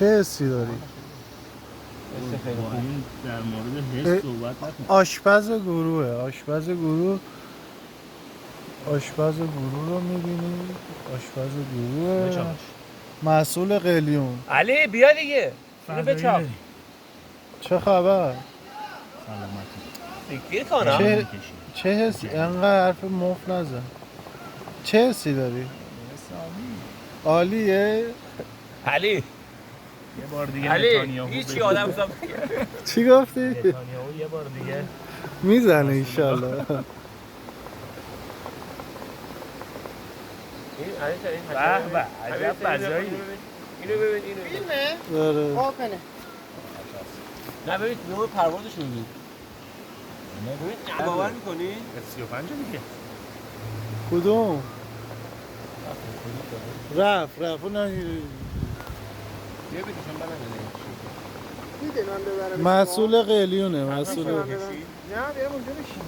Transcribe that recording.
چه حسی داری؟ این در مورد حس صحبت نکن. آشپز گروه رو میبینی؟ آشپز گروه مسئول قلیون. علی بیا دیگه. اینو بچاپ. چه خبر؟ سلامتی. گیر کنم. چه حسی؟ انقدر حرف مفت نزن. چه حسی داری؟ عالیه؟ علی یه بار دیگه علی نتانیاهو هیچی آدم حساب چی گفتی؟ نتانیاهو یه بار دیگه میزنه ایشالله. به به عجب فضایی. اینو ببین اینو. فیلمه؟ داره. آپنه. نه ببین نوع پروازش رو ببین. ببین باور می‌کنی؟ 35 دیگه. کدوم؟ رفت اون بیا بگیشم برم میده من ببرم. مسئول قلیونه مسئول نه بریم اونجا بشین.